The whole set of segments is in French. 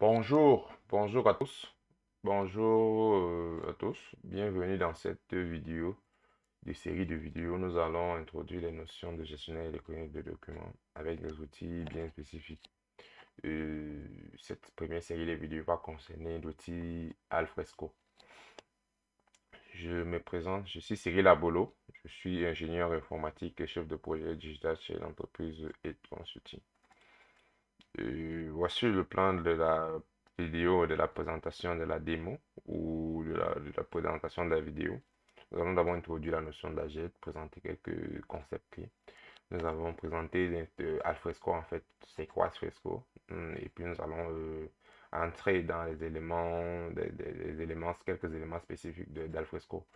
Bonjour à tous. Bonjour à tous. Bienvenue dans cette vidéo, de série de vidéos. Nous allons introduire les notions de gestionnaire électronique de documents avec des outils bien spécifiques. Euh, cette première série de vidéos va concerner l'outil Alfresco. Je me présente, je suis Cyril Abolo. Je suis ingénieur informatique et chef de projet digital chez l'entreprise Ed Consulting. Voici le plan de la vidéo, de la présentation de la démo ou de la présentation de la vidéo. Nous allons d'abord introduire la notion d'agile, présenter quelques concepts clés. Nous avons présenté Alfresco, en fait, c'est quoi Alfresco? Et puis nous allons entrer dans les éléments, quelques éléments spécifiques d'Alfresco,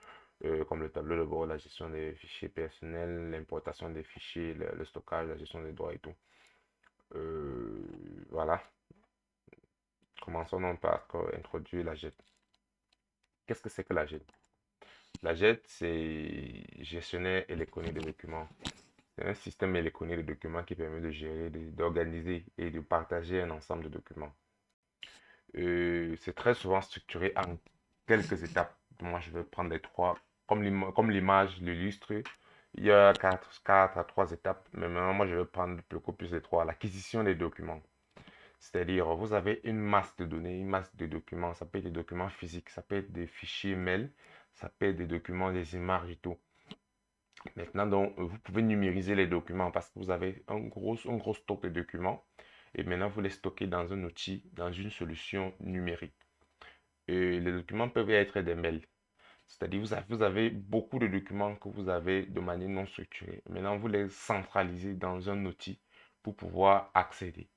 comme le tableau de bord, la gestion des fichiers personnels, l'importation des fichiers, le stockage, la gestion des droits et tout. Voilà. Commençons donc par introduire la JET. Qu'est-ce que c'est que la JET? La JET, c'est gestionnaire électronique de documents. C'est un système électronique de documents qui permet de gérer, d'organiser et de partager un ensemble de documents. C'est très souvent structuré en quelques étapes. Moi, je vais prendre les trois. Comme l'image l'illustre, il y a quatre à trois étapes. Mais maintenant, moi, je vais prendre beaucoup plus les trois. L'acquisition des documents. C'est-à-dire, vous avez une masse de données, une masse de documents. Ça peut être des documents physiques, ça peut être des fichiers mail, ça peut être des documents, des images et tout. Maintenant, donc, vous pouvez numériser les documents parce que vous avez un gros stock de documents. Et maintenant, vous les stockez dans un outil, dans une solution numérique. Et les documents peuvent être des mails. C'est-à-dire, vous avez beaucoup de documents que vous avez de manière non structurée. Maintenant, vous les centralisez dans un outil pour pouvoir accéder.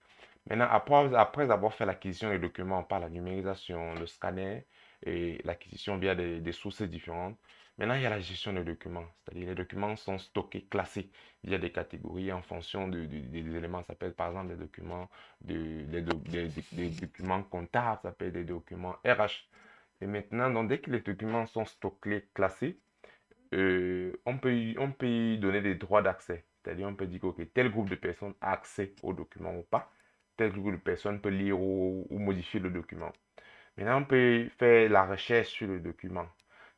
Maintenant, après avoir fait l'acquisition des documents par la numérisation, le scanner et l'acquisition via des sources différentes, maintenant il y a la gestion des documents. C'est-à-dire les documents sont stockés, classés via des catégories en fonction des éléments. Ça peut être par exemple des documents, des documents comptables, ça peut être des documents RH. Et maintenant, donc, dès que les documents sont stockés, classés, on peut y donner des droits d'accès. C'est-à-dire, on peut dire que ok, tel groupe de personnes a accès au document ou pas. Tel groupe de personnes peut lire ou modifier le document. Maintenant, on peut faire la recherche sur le document.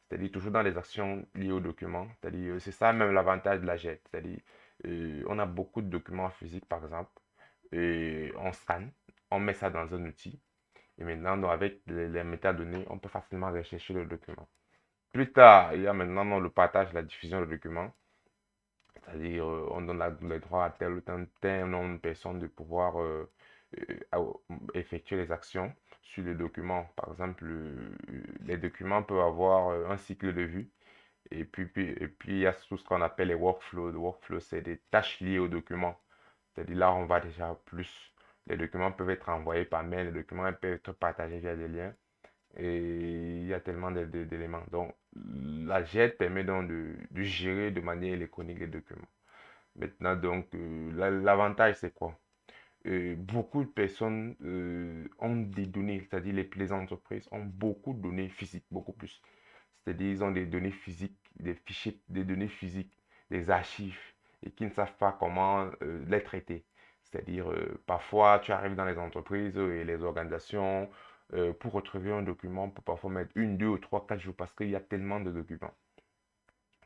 C'est-à-dire toujours dans les actions liées au document. C'est-à-dire, c'est ça même l'avantage de la JET. C'est-à-dire, on a beaucoup de documents physiques, par exemple, et on scanne, on met ça dans un outil. Et maintenant, donc, avec les métadonnées, on peut facilement rechercher le document. Plus tard, il y a maintenant le partage, la diffusion de documents. C'est-à-dire, on donne les droits à tel nombre de personnes de pouvoir effectuer les actions sur le document. Par exemple, les documents peuvent avoir un cycle de vue. Et puis, il y a tout ce qu'on appelle les workflows. Les workflows, c'est des tâches liées au document. C'est-à-dire, là, on va déjà plus. Les documents peuvent être envoyés par mail, les documents peuvent être partagés via des liens. Et il y a tellement d'éléments. Donc, la GED permet donc de gérer de manière électronique les documents. Maintenant, donc, l'avantage, c'est quoi? Beaucoup de personnes ont des données, c'est-à-dire les entreprises ont beaucoup de données physiques, beaucoup plus. C'est-à-dire, ils ont des données physiques, des fichiers, des données physiques, des archives, et qui ne savent pas comment les traiter. C'est-à-dire, parfois, tu arrives dans les entreprises et les organisations, pour retrouver un document, on peut parfois mettre une, deux ou trois, quatre jours parce qu'il y a tellement de documents.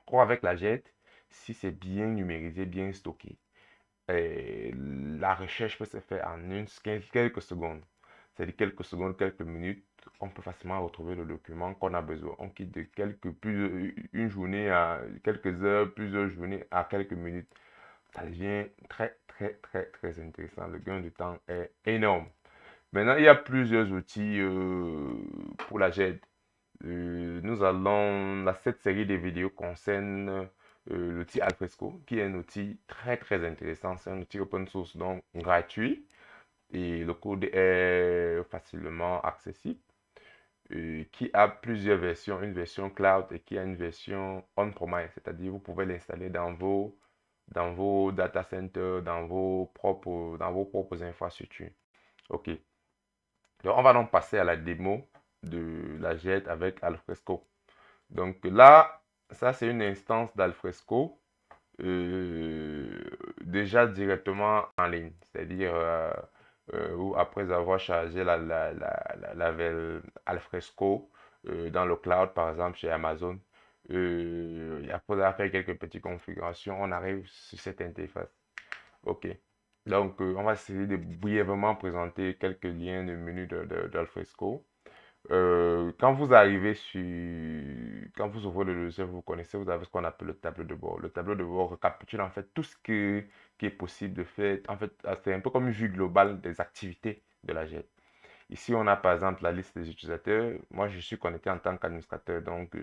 Or, avec la JET, si c'est bien numérisé, bien stocké, la recherche peut se faire en quelques secondes. C'est-à-dire quelques secondes, quelques minutes, on peut facilement retrouver le document qu'on a besoin. On quitte de une journée à quelques heures, plusieurs journées à quelques minutes. Ça devient très, très, très, très intéressant. Le gain de temps est énorme. Maintenant, il y a plusieurs outils pour la GED. Cette série de vidéos concerne l'outil Alfresco, qui est un outil très très intéressant. C'est un outil open source, donc gratuit, et le code est facilement accessible, qui a plusieurs versions, une version cloud et qui a une version on-premise, c'est-à-dire vous pouvez l'installer dans vos data centers, dans vos propres infrastructures. Ok, donc on va donc passer à la démo de la JET avec Alfresco. Donc là, ça c'est une instance d'Alfresco déjà directement en ligne. C'est-à-dire, ou après avoir chargé Alfresco dans le cloud, par exemple, chez Amazon, et après avoir fait quelques petites configurations, on arrive sur cette interface. OK. Donc, on va essayer de brièvement présenter quelques liens de menu d'Alfresco. Quand vous arrivez sur... Quand vous ouvrez le logiciel, vous connaissez, vous avez ce qu'on appelle le tableau de bord. Le tableau de bord récapitule en fait tout ce qui est possible de faire. En fait, c'est un peu comme une vue globale des activités de la JET. Ici, on a par exemple la liste des utilisateurs. Moi, je suis connecté en tant qu'administrateur. Donc,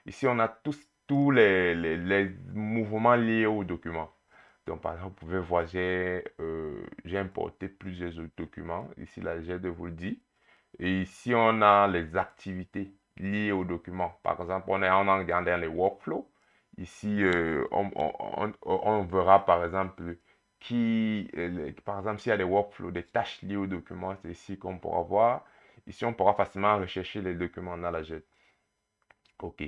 ici, on a tous les mouvements liés au document. Donc, par exemple, vous pouvez voir, j'ai importé plusieurs documents. Ici, là, j'ai de vous le dire. Et ici, on a les activités liées au document. Par exemple, on a regardé les workflows. Ici, on verra par exemple par exemple, s'il y a des workflows, des tâches liées au document, c'est ici qu'on pourra voir. Ici, on pourra facilement rechercher les documents dans la JET. OK.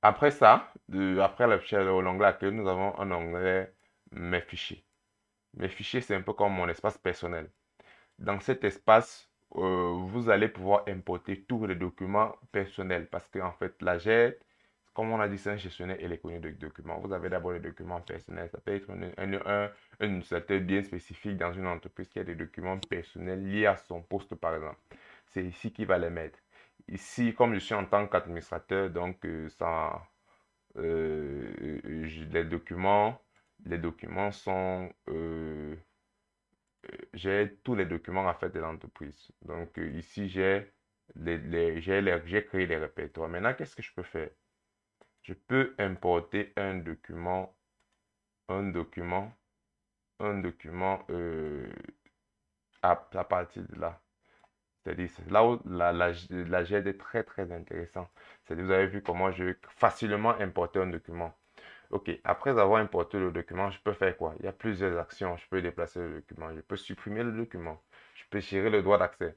Après ça, après l'onglet accueil, nous avons un onglet Mes fichiers. Mes fichiers, c'est un peu comme mon espace personnel. Dans cet espace, vous allez pouvoir importer tous les documents personnels parce qu'en fait, la JET, comme on a dit, c'est un gestionnaire électronique de documents. Vous avez d'abord les documents personnels. Ça peut être un utilisateur bien spécifique dans une entreprise qui a des documents personnels liés à son poste, par exemple. C'est ici qu'il va les mettre. Ici, comme je suis en tant qu'administrateur, donc les documents sont j'ai tous les documents en fait de l'entreprise. Donc ici, j'ai créé les répertoires. Maintenant, qu'est-ce que je peux faire? Je peux importer un document, un document à partir de là. C'est-à-dire, c'est là où la GED est très très intéressant. C'est-à-dire, vous avez vu comment je vais facilement importer un document. Ok, après avoir importé le document, je peux faire quoi? Il y a plusieurs actions. Je peux déplacer le document, je peux supprimer le document, je peux gérer le droit d'accès.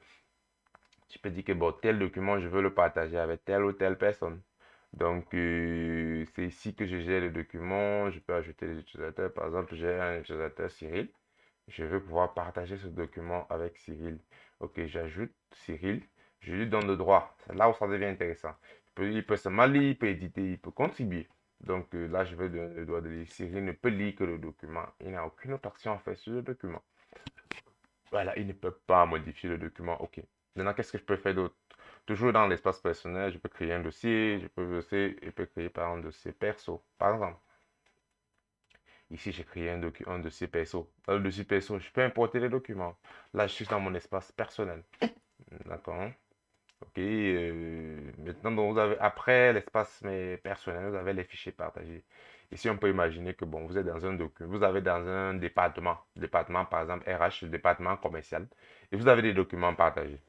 Je peux dire que bon, tel document, je veux le partager avec telle ou telle personne. Donc, c'est ici que je gère le document. Je peux ajouter les utilisateurs. Par exemple, j'ai un utilisateur Cyril. Je veux pouvoir partager ce document avec Cyril. Ok, j'ajoute Cyril. Je lui donne le droit. C'est là où ça devient intéressant. Il peut seulement lire, il peut éditer, il peut contribuer. Donc là, je vais donner le droit de lire. Cyril ne peut lire que le document. Il n'a aucune autre action à faire sur le document. Voilà, il ne peut pas modifier le document. OK. Maintenant, qu'est-ce que je peux faire d'autre? Toujours dans l'espace personnel, je peux créer un dossier. Je peux créer par un dossier perso. Par exemple, ici, j'ai créé un dossier perso. Dans le dossier perso, je peux importer les documents. Là, je suis dans mon espace personnel. D'accord. OK. Maintenant, donc, après l'espace personnel, vous avez les fichiers partagés. Ici, on peut imaginer que bon, vous êtes dans un document, vous avez dans un département par exemple RH, le département commercial, et vous avez des documents partagés.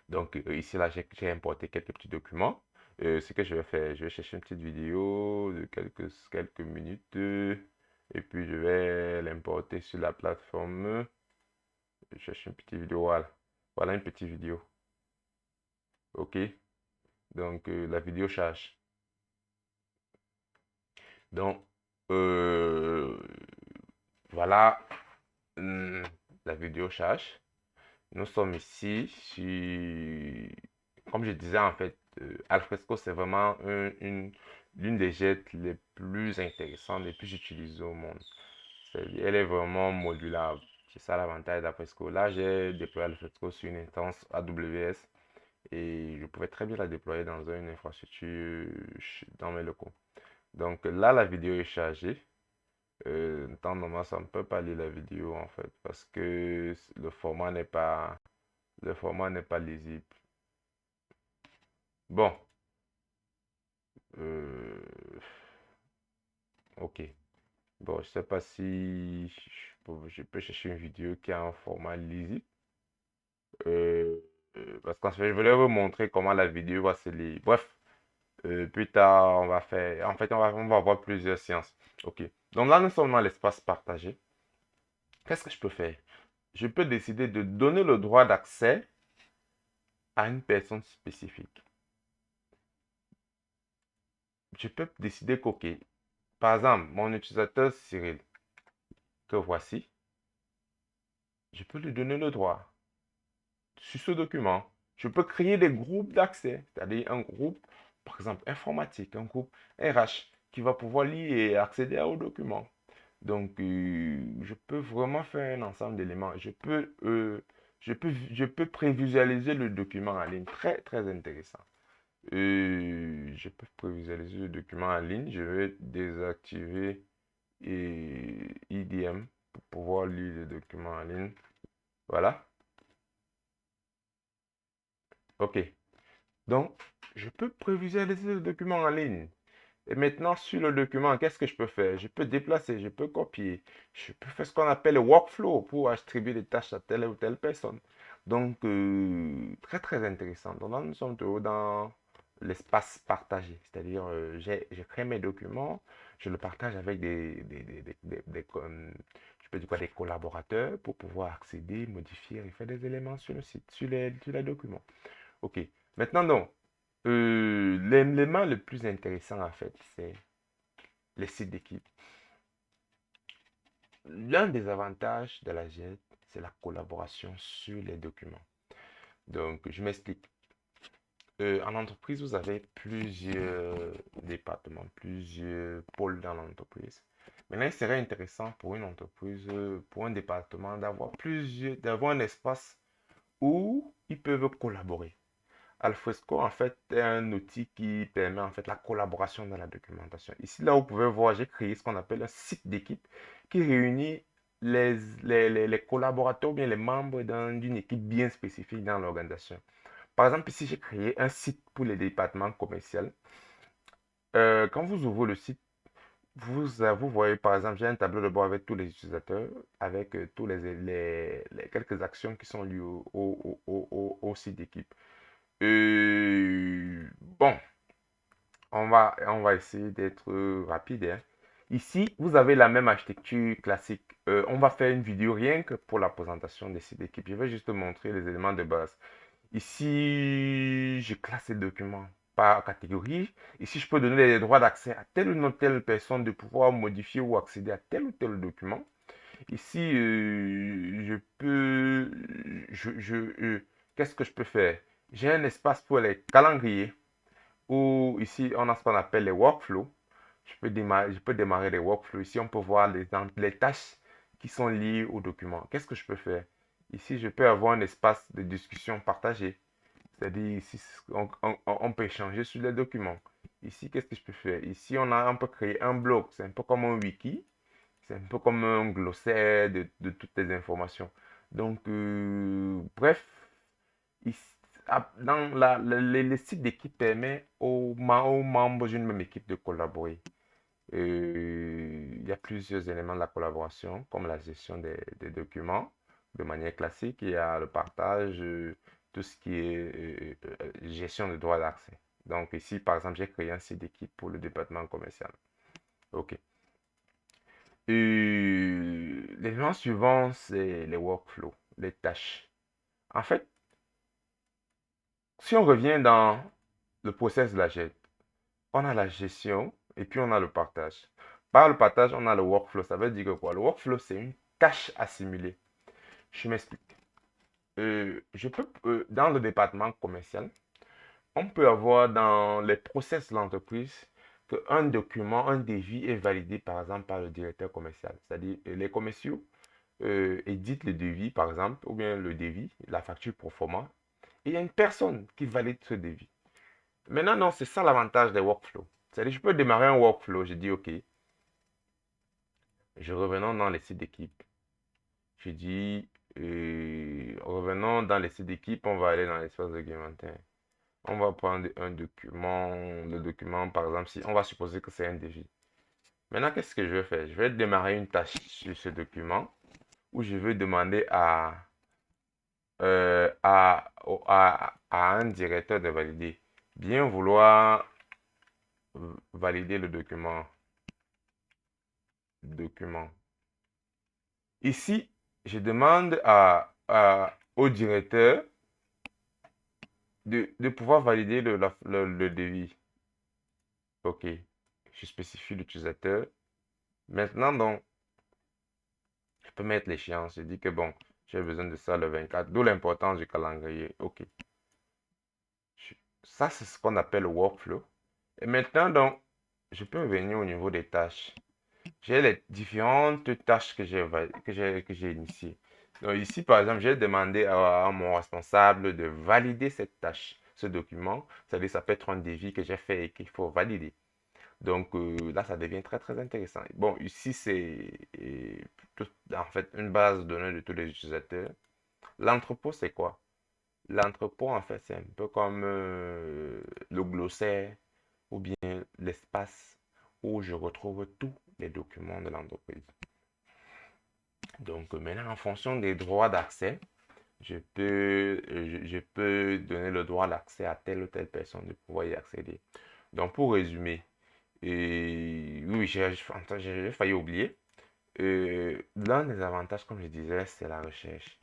Donc ici, là, j'ai importé quelques petits documents. Ce que je vais faire, je vais chercher une petite vidéo de quelques minutes, et puis je vais l'importer sur la plateforme. Je cherche une petite vidéo, voilà. Voilà une petite vidéo. OK. Donc la vidéo charge. Donc, euh, voilà, hum, la vidéo charge. Nous sommes ici sur, comme je disais en fait, Alfresco c'est vraiment l'une des jets les plus intéressantes, les plus utilisées au monde. Elle est vraiment modulable. C'est ça l'avantage d'Alfresco. Là, j'ai déployé Alfresco sur une instance AWS et je pouvais très bien la déployer dans une infrastructure dans mes locaux. Donc là, la vidéo est chargée. Temps normal, ça ne peut pas lire la vidéo en fait parce que le format n'est pas lisible. Bon, euh, ok. Bon, je sais pas si je peux chercher une vidéo qui a un format lisible. Euh, Parce qu'en fait, je voulais vous montrer comment la vidéo va se lire. Bref, plus tard, on va faire. En fait, on va avoir plusieurs séances. Ok. Donc là, nous sommes dans l'espace partagé. Qu'est-ce que je peux faire? Je peux décider de donner le droit d'accès à une personne spécifique. Je peux décider qu'OK, par exemple, mon utilisateur Cyril, que voici, je peux lui donner le droit sur ce document. Je peux créer des groupes d'accès, c'est-à-dire un groupe, par exemple, informatique, un groupe RH qui va pouvoir lire et accéder au document. Donc, je peux vraiment faire un ensemble d'éléments. Je peux prévisualiser le document en ligne. Très, très intéressant. Je peux prévisualiser le document en ligne. Je vais désactiver IDM pour pouvoir lire le document en ligne. Voilà. OK. Donc, je peux prévisualiser le document en ligne. Et maintenant, sur le document, qu'est-ce que je peux faire? Je peux déplacer, je peux copier, je peux faire ce qu'on appelle le workflow pour attribuer des tâches à telle ou telle personne. Donc, très très intéressant. Donc, là, nous sommes toujours dans l'espace partagé. C'est-à-dire, j'ai créé mes documents, je le partage avec je peux dire quoi, des collaborateurs pour pouvoir accéder, modifier et faire des éléments sur le site, sur les documents. OK. Maintenant, donc, l'élément le plus intéressant, en fait, c'est les sites d'équipe. L'un des avantages de la JET, c'est la collaboration sur les documents. Donc, je m'explique. En entreprise, vous avez plusieurs départements, plusieurs pôles dans l'entreprise. Maintenant, il serait intéressant pour une entreprise, pour un département, d'avoir un espace où ils peuvent collaborer. Alfresco, en fait, est un outil qui permet en fait la collaboration dans la documentation. Ici, là, vous pouvez voir, j'ai créé ce qu'on appelle un site d'équipe qui réunit les collaborateurs ou bien les membres d'une équipe bien spécifique dans l'organisation. Par exemple, ici, j'ai créé un site pour les départements commerciaux. Quand vous ouvrez le site, vous voyez, par exemple, j'ai un tableau de bord avec tous les utilisateurs, avec tous les quelques actions qui sont liées au site d'équipe. Bon, on va essayer d'être rapide, hein. Ici, vous avez la même architecture classique. On va faire une vidéo rien que pour la présentation des sites d'équipe. Je vais juste montrer les éléments de base. Ici, je classe les documents par catégorie. Ici, je peux donner les droits d'accès à telle ou telle personne de pouvoir modifier ou accéder à tel ou tel document. Ici, je peux... qu'est-ce que je peux faire? J'ai un espace pour les calendriers où ici, on a ce qu'on appelle les workflows. Je peux démarrer les workflows. Ici, on peut voir les tâches qui sont liées au document. Qu'est-ce que je peux faire? Ici, je peux avoir un espace de discussion partagé. C'est-à-dire, ici, on peut échanger sur les documents. Ici, qu'est-ce que je peux faire? Ici, on peut créer un blog. C'est un peu comme un wiki. C'est un peu comme un glossaire de toutes les informations. Donc, bref, ici, dans le site d'équipe permet aux membres d'une même équipe de collaborer. Il y a plusieurs éléments de la collaboration, comme la gestion des documents de manière classique. Il y a le partage, tout ce qui est gestion de droits d'accès. Donc ici, par exemple, j'ai créé un site d'équipe pour le département commercial. OK. L'élément suivant, c'est les workflows, les tâches. En fait, si on revient dans le process de la GET, on a la gestion et puis on a le partage. Par le partage, on a le workflow. Ça veut dire que quoi? Le workflow, c'est une tâche à simuler. Je m'explique. Dans le département commercial, on peut avoir dans les process de l'entreprise qu'un document, un devis est validé par exemple par le directeur commercial. C'est-à-dire les commerciaux éditent le devis par exemple, ou bien le devis, la facture pro forma, et il y a une personne qui valide ce devis. Maintenant, non, c'est ça l'avantage des workflows. C'est-à-dire, je peux démarrer un workflow, je dis OK, je revenons dans les sites d'équipe. Je dis, revenons dans les sites d'équipe, on va aller dans l'espace documentaire. On va prendre un document, le document, par exemple, si on va supposer que c'est un devis. Maintenant, qu'est-ce que je vais faire? Je vais démarrer une tâche sur ce document où je vais demander à un directeur de valider. Bien vouloir valider le document. Ici, je demande au directeur de pouvoir valider le devis. OK. Je spécifie l'utilisateur. Maintenant, donc, je peux mettre l'échéance. Je dis que bon, J'ai besoin de ça le 24, d'où l'importance du calendrier. OK. Ça, c'est ce qu'on appelle le workflow. Et maintenant, donc, je peux venir au niveau des tâches. J'ai les différentes tâches que j'ai initiées. Donc ici, par exemple, j'ai demandé à mon responsable de valider cette tâche, ce document. C'est-à-dire, ça peut être un défi que j'ai fait et qu'il faut valider. Donc là, ça devient très, très intéressant. Bon, ici, c'est en fait une base de données de tous les utilisateurs. L'entrepôt, c'est quoi? L'entrepôt, en fait, c'est un peu comme le glossaire ou bien l'espace où je retrouve tous les documents de l'entreprise. Donc maintenant, en fonction des droits d'accès, je peux donner le droit d'accès à telle ou telle personne de pouvoir y accéder. Donc pour résumer, oui, j'ai failli oublier. L'un des avantages, comme je disais, c'est la recherche.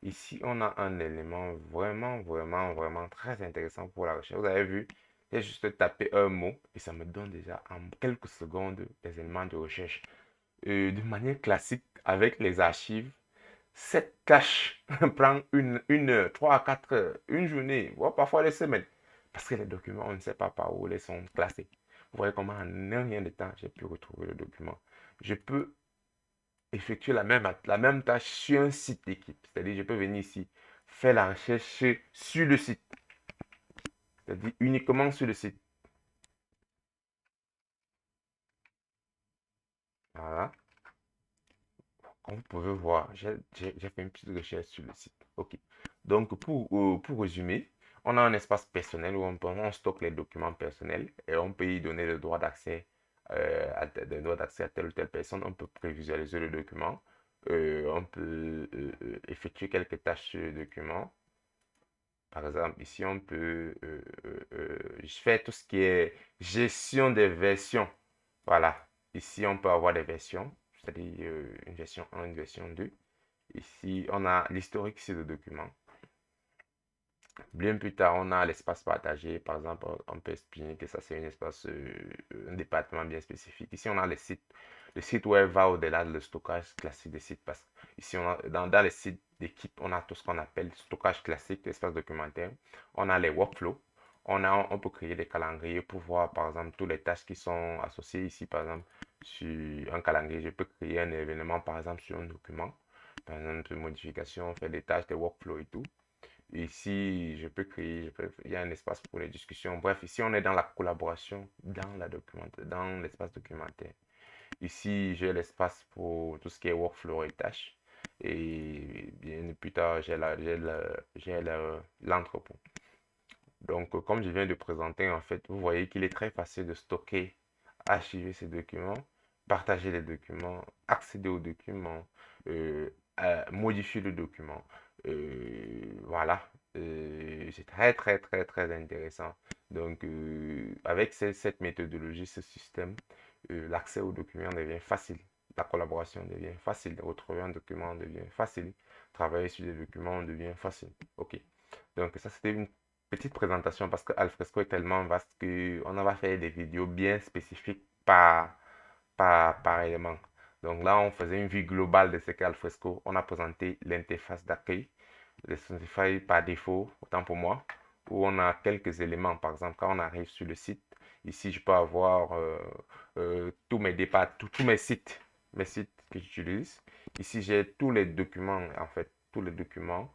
Ici, on a un élément vraiment, vraiment, vraiment très intéressant pour la recherche. Vous avez vu, j'ai juste tapé un mot et ça me donne déjà en quelques secondes des éléments de recherche. De manière classique, avec les archives, cette tâche prend une heure, 3 à 4 heures, une journée, voire parfois des semaines. Parce que les documents, on ne sait pas par où ils sont classés. Vous voyez comment en un rien de temps, j'ai pu retrouver le document. Je peux effectuer la même tâche sur un site d'équipe. C'est-à-dire, je peux venir ici, faire la recherche sur le site. C'est-à-dire uniquement sur le site. Voilà. Comme vous pouvez voir, j'ai fait une petite recherche sur le site. OK. Donc, pour résumer, on a un espace personnel où on stocke les documents personnels et on peut y donner le droit d'accès à telle ou telle personne. On peut prévisualiser le document. On peut effectuer quelques tâches sur le document. Par exemple, ici, on peut faire tout ce qui est gestion des versions. Voilà. Ici, on peut avoir des versions, c'est-à-dire une version 1, une version 2. Ici, on a l'historique sur le document. Bien plus tard, on a l'espace partagé. Par exemple, on peut expliquer que ça, c'est un espace, un département bien spécifique. Ici, on a les sites. Le site web va au-delà du stockage classique des sites. Parce que ici, dans les sites d'équipe, on a tout ce qu'on appelle stockage classique, l'espace documentaire. On a les workflows. On peut créer des calendriers pour voir, par exemple, toutes les tâches qui sont associées ici. Par exemple, sur un calendrier, je peux créer un événement, par exemple, sur un document. Par exemple, modification, faire des tâches, des workflows et tout. Ici, il y a un espace pour les discussions. Bref, ici, on est dans la collaboration, dans l'espace documentaire. Ici, j'ai l'espace pour tout ce qui est workflow et tâches. Et bien plus tard, l'entrepôt. Donc, comme je viens de présenter, en fait, vous voyez qu'il est très facile de stocker, archiver ces documents, partager les documents, accéder aux documents, modifier le document. Voilà. C'est très, très, très, très intéressant. Donc, avec cette méthodologie, ce système, l'accès aux documents devient facile. La collaboration devient facile. Retrouver un document devient facile. Travailler sur des documents devient facile. OK. Donc, ça, c'était une petite présentation parce que Alfresco est tellement vaste qu'on va faire des vidéos bien spécifiques par élément. Donc là, on faisait une vue globale de ce qu'est Alfresco. On a présenté l'interface d'accueil, le Spotify par défaut, autant pour moi, où on a quelques éléments. Par exemple, quand on arrive sur le site, ici, je peux avoir tous mes départs, tous mes sites que j'utilise. Ici, j'ai tous les documents, en fait, tous les documents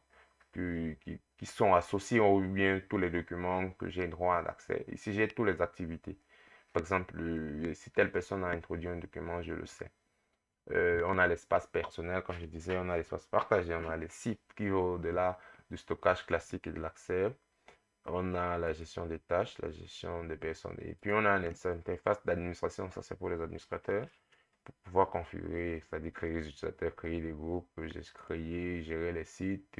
qui sont associés ou bien tous les documents que j'ai droit d'accès. Ici, j'ai toutes les activités. Par exemple, si telle personne a introduit un document, je le sais. On a l'espace personnel, comme je disais, on a l'espace partagé, on a les sites qui vont au-delà du stockage classique et de l'accès. On a la gestion des tâches, la gestion des personnes. Et puis, on a une interface d'administration, ça c'est pour les administrateurs, pour pouvoir configurer, c'est-à-dire créer les utilisateurs, créer les groupes, créer, gérer les sites.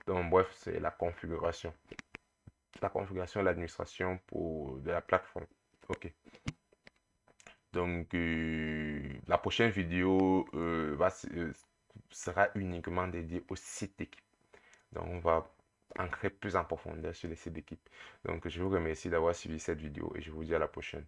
Donc, bref, c'est la configuration. La configuration et l'administration de la plateforme. OK. Donc, la prochaine vidéo sera uniquement dédiée au site d'équipe. Donc, on va entrer plus en profondeur sur les sites d'équipe. Donc, je vous remercie d'avoir suivi cette vidéo et je vous dis à la prochaine.